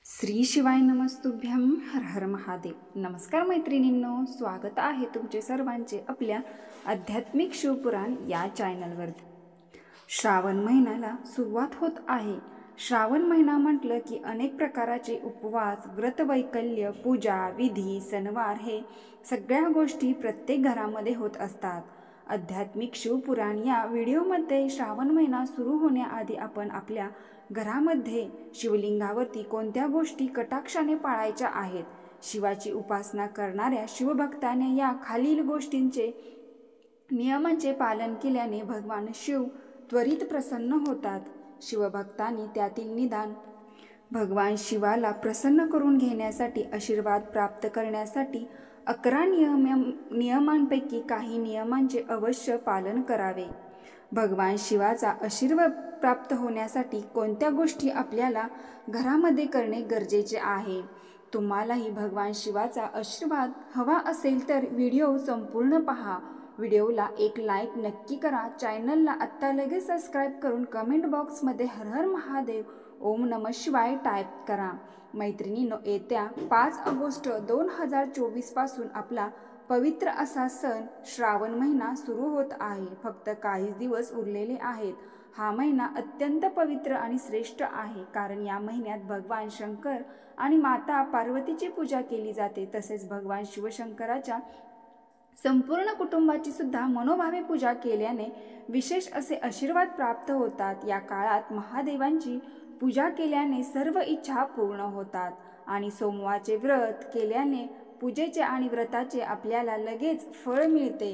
श्री शिवाय नमस्तुभ्यं हर हर महादेव। नमस्कार मैत्रिणींनो, स्वागत आहे तुमचे सर्वांचे आपल्या आध्यात्मिक शिवपुराण या चॅनलवर। श्रावण महिन्याला सुरुवात होत आहे। श्रावण महिना म्हटलं की अनेक प्रकारचे उपवास, व्रतवैकल्य, पूजा, विधी, सणवार हे सगळ्या गोष्टी प्रत्येक घरामध्ये होत असतात। आध्यात्मिक शिवपुराण या व्हिडिओमध्ये श्रावण महिना सुरू होण्याआधी आपण आपल्या घरामध्ये शिवलिंगावरती कोणत्या गोष्टी कटाक्षाने पाळायच्या आहेत, शिवाची उपासना करणाऱ्या शिवभक्ताने या खालील गोष्टींचे नियमांचे पालन केल्याने भगवान शिव त्वरित प्रसन्न होतात। शिवभक्तांनी त्यातील निदान भगवान शिवाला प्रसन्न करून घेण्यासाठी, आशीर्वाद प्राप्त करण्यासाठी 11 नियमांपैकी काही नियमांचे अवश्य पालन करावे। भगवान शिवाचा आशीर्वाद प्राप्त होण्यासाठी कोणत्या गोष्टी आपल्याला घरामध्ये करणे गरजेचे आहे। तुम्हालाही भगवान शिवाचा आशीर्वाद हवा असेल तर व्हिडिओ संपूर्ण पहा। व्हिडिओला एक लाईक नक्की करा। चॅनलला आत्ता लगेच सबस्क्राईब करून कमेंट बॉक्समध्ये हर हर महादेव, ओम नमः शिवाय टाईप करा। मैत्रिणींनो, येत्या 5 ऑगस्ट 2024 पासून आपला पवित्र असा सण श्रावण महिना सुरू होत आहे। फक्त काही दिवस उरलेले आहेत। हा महिना अत्यंत पवित्र आणि श्रेष्ठ आहे, कारण या महिन्यात भगवान शंकर आणि माता पार्वतीची पूजा केली जाते। तसेच भगवान शिवशंकराच्या संपूर्ण कुटुंबाची सुद्धा मनोभावे पूजा केल्याने विशेष असे आशीर्वाद प्राप्त होतात। या काळात महादेवांची पूजा केल्याने सर्व इच्छा पूर्ण होतात आणि सोमवारचे व्रत केल्याने पूजेचे आणि व्रताचे आपल्याला लगेच फळ मिळते।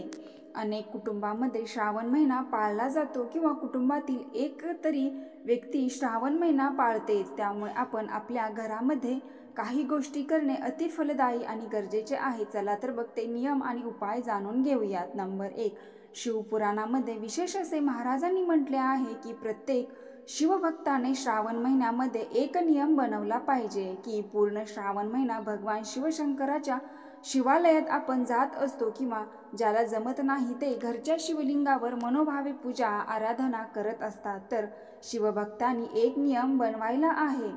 अनेक कुटुंबामध्ये श्रावण महिना पाळला जातो किंवा कुटुंबातील एक तरी व्यक्ती श्रावण महिना पाळतेच। त्यामुळे आपण आपल्या घरामध्ये काही गोष्टी करणे अति फलदायी आणि गरजेचे आहे। चला तर मग ते नियम आणि उपाय जाणून घेऊयात। नंबर 1, शिवपुराणामध्ये विशेष असे महाराजांनी म्हटले आहे की प्रत्येक शिवभक्ताने श्रावण महिन्यामध्ये एक नियम बनवला पाहिजे की पूर्ण श्रावण महिना भगवान शिवशंकराच्या शिवालयात आपण जात असतो किंवा ज्याला जमत नाही ते घरच्या शिवलिंगावर मनोभावे पूजा आराधना करत असतात, तर शिवभक्तांनी एक नियम बनवायला आहे।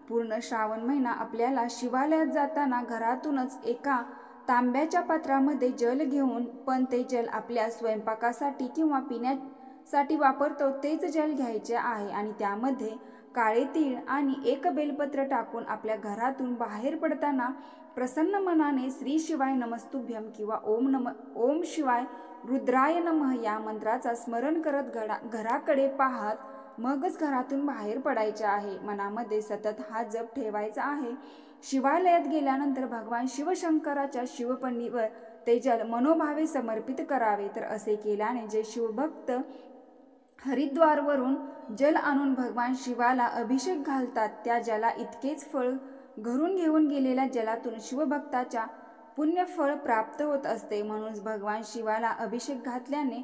पूर्ण श्रावण महिना आपल्याला शिवालयात जाताना घरातूनच एका तांब्याच्या पात्रामध्ये जल घेऊन, पण ते जल आपल्या स्वयंपाकासाठी किंवा पिण्यासाठी वापरतो तेच जल घ्यायचे आहे आणि त्यामध्ये काळे तीळ आणि एक बेलपत्र टाकून आपल्या घरातून बाहेर पडताना प्रसन्न मनाने श्री शिवाय नमस्तुभ्यं किंवा ओम शिवाय रुद्राय नमः या मंत्राचा स्मरण करत घराकडे पाहत मगच घरातून बाहेर पडायचे आहे। मनामध्ये सतत हा जप ठेवायचा आहे। शिवालयात गेल्यानंतर भगवान शिवशंकराच्या शिवपणीवर ते जल मनोभावे समर्पित करावे। तर असे केल्याने जे शिवभक्त हरिद्वारवरून जल आणून भगवान शिवाला अभिषेक घालतात, त्या जला इतकेच फळ घरून घेऊन गेलेल्या जलातून शिवभक्ताच्या पुण्यफळ प्राप्त होत असते। म्हणून भगवान शिवाला अभिषेक घातल्याने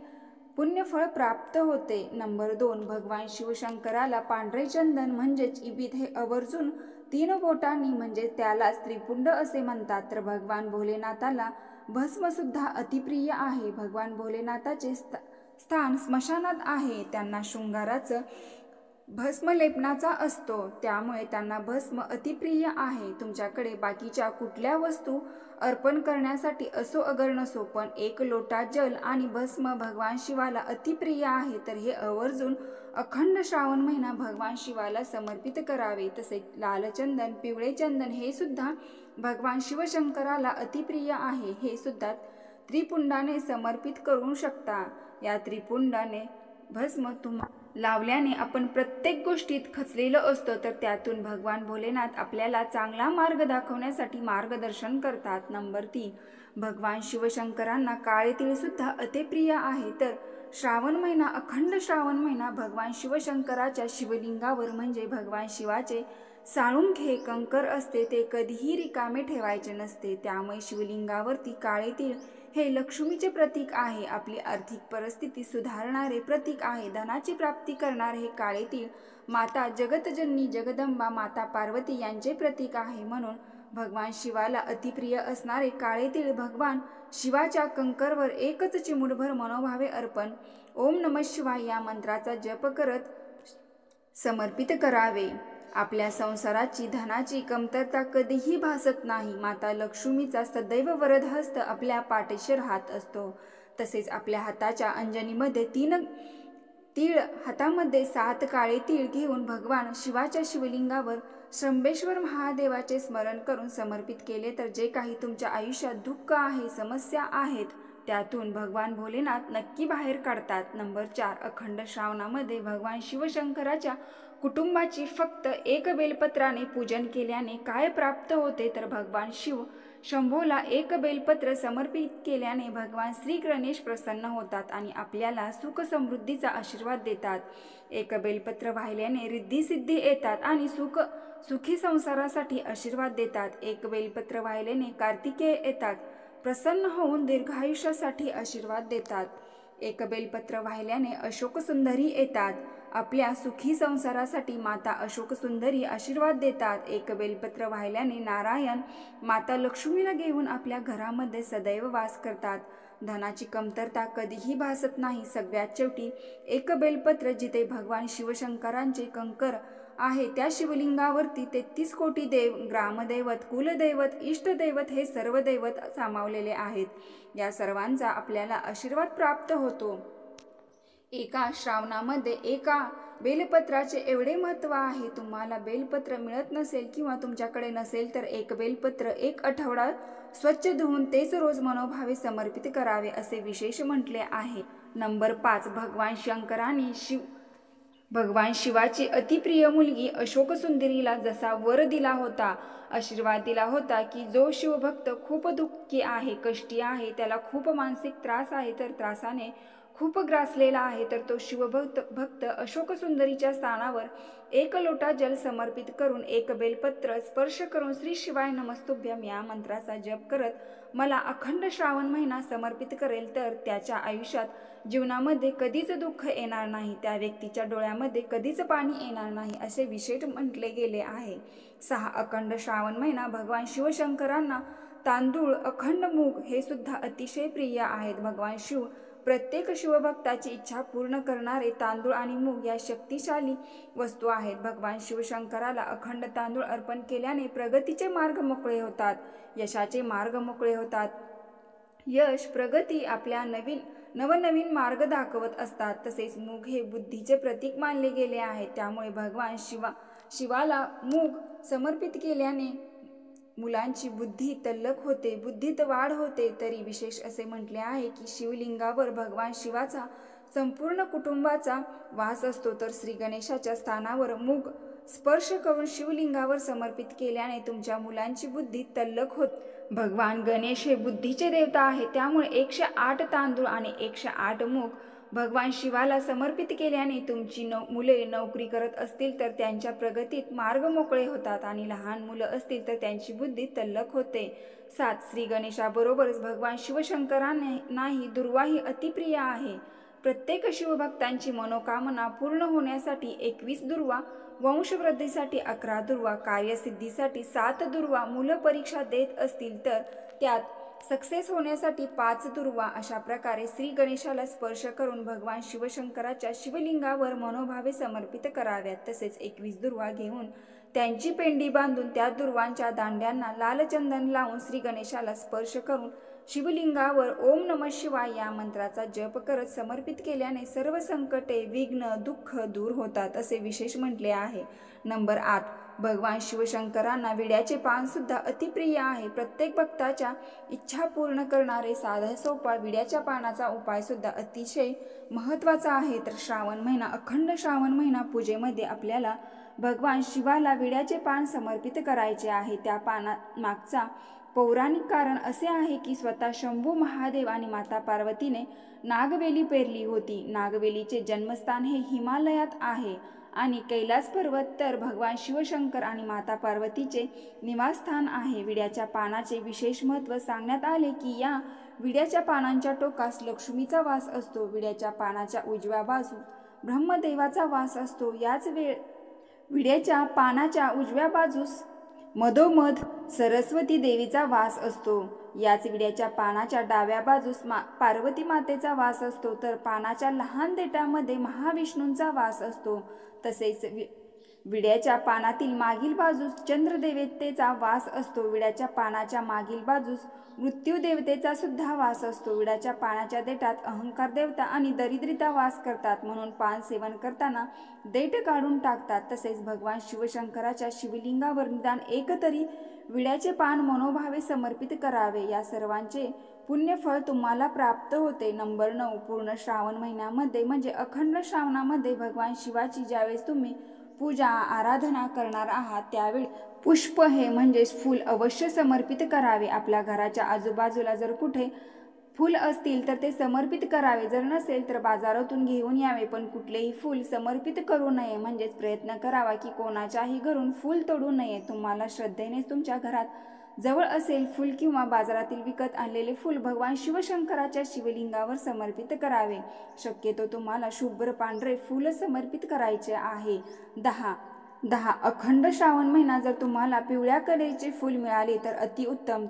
पुण्यफळ प्राप्त होते। नंबर 2, भगवान शिवशंकराला पांढरे चंदन म्हणजेच इबीद हे आवर्जून 3 बोटांनी म्हणजे त्याला त्रिपुंड असे म्हणतात। तर भगवान भोलेनाथाला भस्म सुद्धा अतिप्रिय आहे। भगवान भोलेनाथाचे स्थान स्मशानात आहे। त्यांना शृंगाराचं भस्म लेपनाचा असतो, त्यामुळे त्यांना भस्म अतिप्रिय आहे। तुमच्याकडे बाकीच्या कुठल्या वस्तू अर्पण करण्यासाठी असो अगर नसो, पण 1 लोटा जल आणि भस्म भगवान शिवाला अतिप्रिय आहे, तर हे आवर्जून अखंड श्रावण महिना भगवान शिवाला समर्पित करावे। तसे लाल चंदन, पिवळे चंदन हे सुद्धा भगवान शिवशंकराला अतिप्रिय आहे। हे सुद्धा त्रिपुंडाने समर्पित करू शकता। या त्रिपुंडाने भस्म लावल्याने आपण प्रत्येक गोष्टीत खचलेलो असतो, तर त्यातून भगवान भोलेनाथ आपल्याला चांगला मार्ग दाखवण्यासाठी मार्गदर्शन करतात। नंबर 3, भगवान शिवशंकरांना काळे तीळ सुद्धा अतिप्रिय आहे। तर श्रावण महिना, अखंड श्रावण महिना भगवान शिवशंकराच्या शिवलिंगावर म्हणजे भगवान शिवाचे साळुंखे कंकर असते, ते कधीही रिकामे ठेवायचे नसते। त्यामुळे शिवलिंगावरती काळे तीळ हे लक्ष्मीचे प्रतीक आहे। आपली आर्थिक परिस्थिती सुधारणारे प्रतीक आहे। धनाची प्राप्ती करणारे हे काळे तीळ माता जगतजननी जगदंबा माता पार्वती यांचे प्रतीक आहे। म्हणून भगवान शिवाला अतिप्रिय असणारे काळे तीळ भगवान शिवाच्या कंकरवर एकच चिमूटभर मनोभावे अर्पण ओम नमः शिवाय या मंत्राचा जप करत समर्पित करावे। आपल्या संसाराची धनाची कमतरता कधीही भासत नाही. माता लक्ष्मीचा सदैव वरदहस्त आपल्या पाठीशी राहत असतो. तसेच आपल्या हाताच्या अंजनीमध्ये 3 तीळ, हातामध्ये 7 काळे तीळ घेऊन भगवान शिवाच्या शिवलिंगावर शंभेश्वर महादेवाचे स्मरण करून समर्पित केले तर जे काही तुमच्या आयुष्यात दुःख आहे, समस्या आहेत, त्यातून भगवान भोलेनाथ नक्की बाहेर काढतात. नंबर 4. अखंड श्रावणामध्ये भगवान शिवशंकराच्या कुटुंबाची फक्त 1 बेलपत्राने पूजन केल्याने काय प्राप्त होते तर भगवान शिव शंभोला 1 बेलपत्र समर्पित केल्याने भगवान श्री गणेश प्रसन्न होतात आणि आपल्याला सुख समृद्धीचा आशीर्वाद देतात. 1 बेलपत्र वाहिल्याने रिद्धी सिद्धी येतात आणि सुखी संसारासाठी आशीर्वाद देतात. 1 बेलपत्र वाहिल्याने कार्तिकेय येतात, प्रसन्न होऊन दीर्घायुष्यासाठी आशीर्वाद देतात. 1 बेलपत्र वाहिल्याने अशोक सुंदरी येतात, आपल्या सुखी संसारासाठी माता अशोक सुंदरी आशीर्वाद देतात. 1 बेलपत्र वाहिल्याने नारायण माता लक्ष्मीला घेऊन आपल्या घरामध्ये सदैव वास करतात. धनाची कमतरता कधीही भासत नाही. सगळ्यात शेवटी 1 बेलपत्र जिथे भगवान शिवशंकरांचे कंकर आहे त्या शिवलिंगावरती 33 कोटी देव, ग्रामदैवत, कुलदैवत, इष्टदैवत हे सर्व दैवत सामावलेले आहेत. या सर्वांचा आपल्याला आशीर्वाद प्राप्त होतो. एका श्रावणामध्ये 1 बेलपत्राचे एवढे महत्त्व आहे. तुम्हाला बेलपत्र मिळत नसेल किंवा तुमच्याकडे नसेल तर 1 बेलपत्र 1 आठवडा स्वच्छ धुवून तेच रोज मनोभावे समर्पित करावे असे विशेष म्हटले आहे. नंबर 5. भगवान शिवाची अतिप्रिय मुलगी अशोक सुंदरीला जसा वर दिला होता, आशीर्वाद दिला होता की जो शिवभक्त खूप दुःखी आहे, कष्टी आहे, त्याला खूप मानसिक त्रास आहे, तर त्रासाने खूप ग्रासलेला आहे, तर तो शिवभक्त अशोक सुंदरीच्या स्थानावर 1 लोटा जल समर्पित करून 1 बेलपत्र स्पर्श करून श्री शिवाय नमस्तुभ्यम या मंत्राचा जप करत मला अखंड श्रावण महिना समर्पित करेल तर त्याच्या आयुष्यात जीवनामध्ये कधीच दुःख येणार नाही, त्या व्यक्तीच्या डोळ्यामध्ये कधीच पाणी येणार नाही असे विशेष म्हटले गेले आहे. 6. अखंड श्रावण महिना भगवान शिवशंकरांना तांदूळ, अखंड मूग हे सुद्धा अतिशय प्रिय आहेत. भगवान शिव प्रत्येक शिवभक्ताची इच्छा पूर्ण करणारे तांदूळ आणि मूग या शक्तिशाली वस्तू आहेत. भगवान शिवशंकराला अखंड तांदूळ अर्पण केल्याने प्रगतीचे मार्ग मोकळे होतात, यशाचे मार्ग मोकळे होतात. यश, प्रगती आपल्या नवनवीन मार्ग दाखवत असतात. तसेच मूग हे बुद्धीचे प्रतीक मानले गेले आहे. त्यामुळे भगवान शिवाला मूग समर्पित केल्याने मुलांची बुद्धी तल्लख होते, बुद्धीत वाढ होते. तरी विशेष असे म्हटले आहे की शिवलिंगावर भगवान शिवाचा संपूर्ण कुटुंबाचा वास असतो, तर श्री गणेशाच्या स्थानावर मूग स्पर्श करून शिवलिंगावर समर्पित केल्याने तुमच्या मुलांची बुद्धी तल्लख होते. भगवान गणेश हे बुद्धीचे देवता आहे, त्यामुळे 108 तांदूळ आणि 108 मूग भगवान शिवाला समर्पित केल्याने तुमची मुले नोकरी करत असतील तर त्यांच्या प्रगतीत मार्ग मोकळे होतात आणि लहान मुलं असतील तर त्यांची बुद्धी तल्लख होते. 7. श्री गणेशाबरोबरच भगवान शिवशंकरांनाही दुर्वाही अतिप्रिय आहे. प्रत्येक शिवभक्तांची मनोकामना पूर्ण होण्यासाठी 21 दुर्वा, वंशवृद्धीसाठी 11 दुर्वा, कार्यसिद्धीसाठी 7 दुर्वा, मुलपरीक्षा देत असतील तर त्यात सक्सेस होण्यासाठी 5 दुर्वा, अशा प्रकारे श्री गणेशाला स्पर्श करून भगवान शिवशंकराच्या शिवलिंगावर मनोभावे समर्पित कराव्यात. तसेच 21 दुर्वा घेऊन त्यांची पेंडी बांधून त्या दुर्वांच्या दांड्यांना लाल चंदन लावून श्री गणेशाला स्पर्श करून शिवलिंगावर ओम नमः शिवाय या मंत्राचा जप करत समर्पित केल्याने सर्व संकटे, विघ्न, दुःख दूर होतात असे विशेष म्हटले आहे. नंबर 8. भगवान शिवशंकरांना विड्याचे पान सुद्धा अतिप्रिय आहे. प्रत्येक भक्ताच्या इच्छा पूर्ण करणारे साधा सोपा विड्याच्या पानाचा उपाय सुद्धा अतिशय महत्त्वाचा आहे. तर श्रावण महिना, अखंड श्रावण महिना पूजेमध्ये आपल्याला भगवान शिवाला विड्याचे पान समर्पित करायचे आहे. त्या पानामागचा पौराणिक कारण असे आहे की स्वतः शंभू महादेव आणि माता पार्वतीने नागवेली पेरली होती. नागवेलीचे जन्मस्थान हे हिमालयात आहे आणि कैलास पर्वत तर भगवान शिवशंकर आणि माता पार्वतीचे निवासस्थान आहे. विड्याच्या पानाचे विशेष महत्त्व सांगण्यात आले की या विड्याच्या पानांच्या टोकास लक्ष्मीचा वास असतो. विड्याच्या पानाच्या उजव्या बाजूस ब्रह्मदेवाचा वास असतो. याच विड्याच्या पानाच्या उजव्या बाजूस मधोमध सरस्वती देवीचा वास असतो. याच विड्याच्या पानाच्या डाव्या बाजूस पार्वती मातेचा वास असतो, तर पानाच्या लहान देठामध्ये महाविष्णूंचा वास असतो. तसेच विड्याच्या पानातील मागील बाजूस चंद्रदेवतेचा वास असतो. विड्याच्या पानाच्या मागील बाजूस मृत्यूदेवतेचा सुद्धा वास असतो. विड्याच्या पानाच्या देठात अहंकार देवता आणि दरिद्रता वास करतात, म्हणून पान सेवन करताना देठ काढून टाकतात. तसेच भगवान शिवशंकराच्या शिवलिंगावर निदान एक तरी विड्याचे पान मनोभावे समर्पित करावे. या सर्वांचे पुण्यफळ तुम्हाला प्राप्त होते. नंबर 9. पूर्ण श्रावण महिन्यामध्ये म्हणजे अखंड श्रावणामध्ये भगवान शिवाची ज्यावेळेस तुम्ही पूजा आराधना करणार आहात त्यावेळी पुष्प हे म्हणजेच फूल अवश्य समर्पित करावे. आपल्या घराच्या आजूबाजूला जर कुठे फूल असतील तर ते समर्पित करावे. जर नसेल तर बाजारातून घेऊन यावे, पण कुठलेही फूल समर्पित करू नये. म्हणजेच प्रयत्न करावा की कोणाच्याही घरून फूल तोडू नये. तुम्हाला श्रद्धेने तुमच्या घरात जवळ असेल फूल किंवा बाजारातील विकत आणलेले फूल भगवान शिवशंकराच्या शिवलिंगावर समर्पित करावे. शक्यतो तुम्हाला शुभ्र पांढरे फूल समर्पित करायचे आहे. 10. अखंड श्रावण महिना जर तुम्हाला पिवळ्या कलरचे फूल मिळाले तर अतिउत्तम.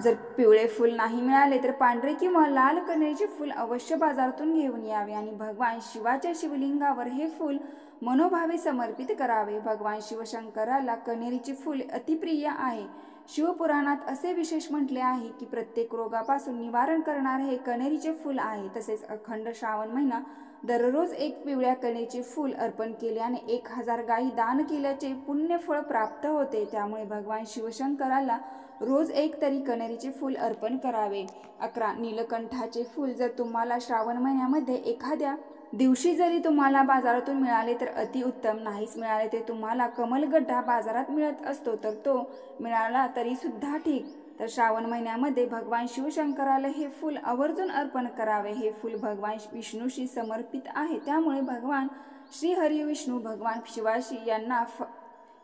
जर पिवळे फूल नाही मिळाले तर पांढरे किंवा लाल कलरचे फूल अवश्य बाजारातून घेऊन यावे आणि भगवान शिवाच्या शिवलिंगावर हे फूल मनोभावे समर्पित करावे. भगवान शिवशंकराला कण्हेरीचे फूल अतिप्रिय आहे. शिवपुराणात असे विशेष म्हटले आहे की प्रत्येक रोगापासून निवारण करणारे हे कण्हेरीचे फूल आहे. तसेच अखंड श्रावण महिना दररोज एक पिवळ्या कण्हेरीचे फूल अर्पण केल्याने 1000 गायी दान केल्याचे पुण्यफळ प्राप्त होते. त्यामुळे भगवान शिवशंकराला रोज एक तरी कण्हेरीचे फूल अर्पण करावे. 11. नीलकंठाचे फूल जर तुम्हाला श्रावण महिन्यामध्ये एखाद्या दिवशी जरी तुम्हाला बाजारातून मिळाले तर अतिउत्तम. नाहीच मिळाले ते तुम्हाला कमलगड्डा बाजारात मिळत असतो तर तो मिळाला तरी सुद्धा ठीक. तर श्रावण महिन्यामध्ये भगवान शिवशंकराला हे फूल आवर्जून अर्पण करावे. हे फूल भगवान विष्णूशी समर्पित आहे. त्यामुळे भगवान श्री हरी विष्णू भगवान शिवाशी यांना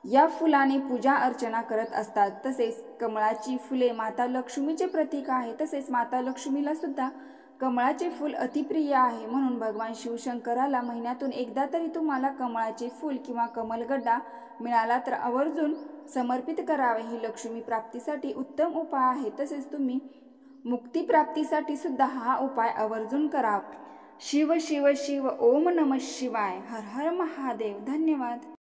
या फुलाने पूजा अर्चना करत असतात. तसेच कमळाची फुले माता लक्ष्मीचे प्रतीक आहे. तसेच माता लक्ष्मीला सुद्धा कमळाचे फूल अतिप्रिय आहे. म्हणून भगवान शिवशंकराला महिन्यातून एकदा तरी तुम्हाला कमळाचे फूल किंवा कमलगड्डा मिळाला तर आवर्जून समर्पित करावे. ही लक्ष्मी प्राप्तीसाठी उत्तम उपाय आहे. तसेच तुम्ही मुक्ती प्राप्तीसाठी सुद्धा हा उपाय आवर्जून करावा. शिव शिव शिव ओम नमः शिवाय. हर हर महादेव. धन्यवाद.